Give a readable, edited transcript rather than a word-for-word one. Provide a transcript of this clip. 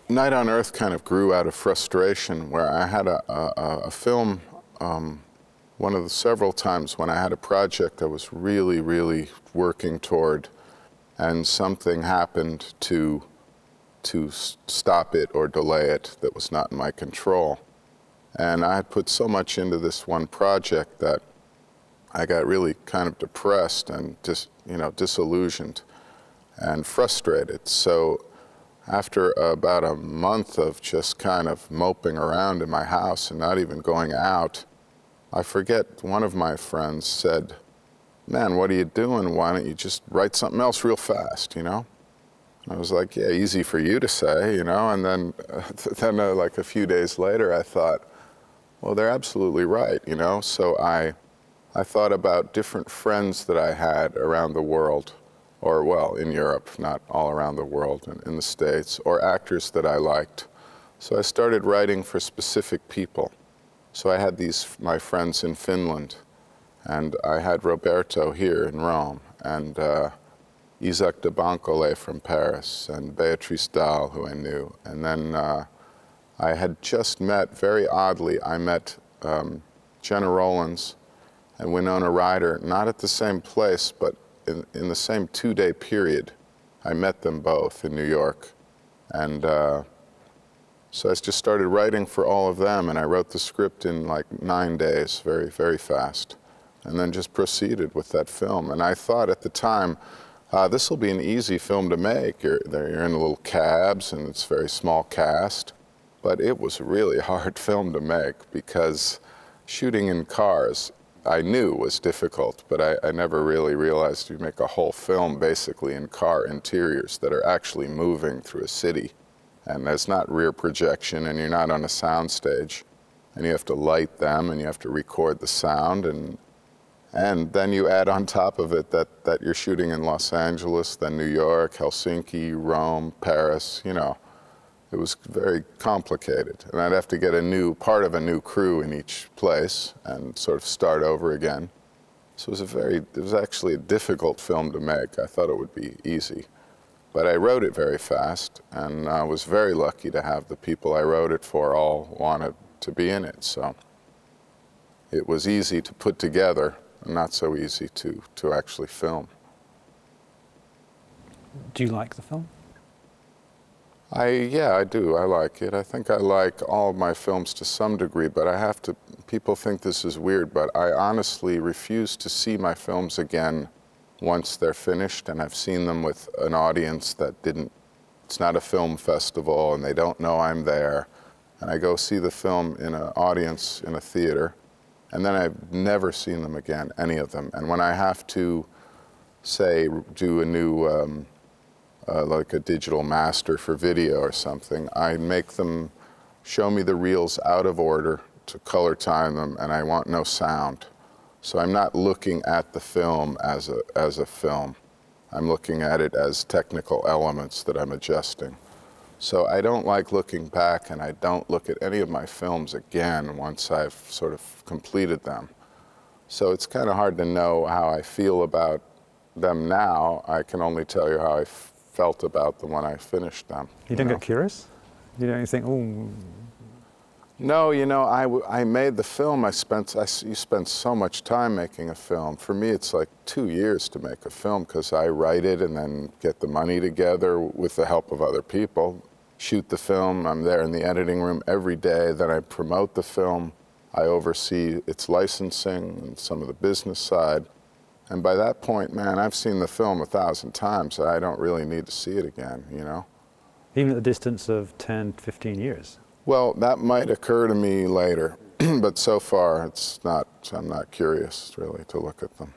Night on Earth kind of grew out of frustration, where I had a film, one of the several times when I had a project I was really, really working toward, and something happened to stop it or delay it that was not in my control. And I had put so much into this one project that I got really kind of depressed and disillusioned and frustrated. So after about a month of just kind of moping around in my house and not even going out, I forget, one of my friends said, "Man, what are you doing? Why don't you just write something else real fast, you know?" I was like, "Yeah, easy for you to say, you know?" And then, like a few days later, I thought, well, they're absolutely right, you know? So I thought about different friends that I had around the world, or well, in Europe, not all around the world, in the States, or actors that I liked. So I started writing for specific people. So I had my friends in Finland, and I had Roberto here in Rome, and Isaac de Bancolet from Paris, and Beatrice Dahl, who I knew. And then I had just met, very oddly, I met Jenna Rollins and Winona Ryder, not at the same place, but in the same 2-day period. I met them both in New York. And so I just started writing for all of them, and I wrote the script in like 9 days, very, very fast, and then just proceeded with that film. And I thought at the time, this will be an easy film to make. You're in little cabs, and it's a very small cast. But it was a really hard film to make, because shooting in cars, I knew was difficult, but I never really realized you make a whole film basically in car interiors that are actually moving through a city. And there's not rear projection, and you're not on a sound stage. And you have to light them, and you have to record the sound, and then you add on top of it that you're shooting in Los Angeles, then New York, Helsinki, Rome, Paris, you know. It was very complicated. And I'd have to get part of a new crew in each place and sort of start over again. So it was actually a difficult film to make. I thought it would be easy. But I wrote it very fast, and I was very lucky to have the people I wrote it for all wanted to be in it. So it was easy to put together, and not so easy to actually film. Do you like the film? Yeah, I do. I like it. I think I like all of my films to some degree, but people think this is weird, but I honestly refuse to see my films again once they're finished, and I've seen them with an audience that it's not a film festival, and they don't know I'm there. And I go see the film in an audience in a theater, and then I've never seen them again, any of them. And when I have to, say, do a new, like a digital master for video or something, I make them show me the reels out of order to color time them, and I want no sound. So I'm not looking at the film as a film. I'm looking at it as technical elements that I'm adjusting. So I don't like looking back, and I don't look at any of my films again once I've sort of completed them. So it's kind of hard to know how I feel about them now. I can only tell you how I felt about them when I finished them. You don't get curious? You don't think, oh... No, you know, I made the film. You spend so much time making a film. For me, it's like 2 years to make a film, because I write it and then get the money together with the help of other people, shoot the film. I'm there in the editing room every day. Then I promote the film. I oversee its licensing and some of the business side. And by that point, man, I've seen the film 1,000 times. I don't really need to see it again, you know? Even at the distance of 10, 15 years? Well, that might occur to me later, but so far I'm not curious really to look at them.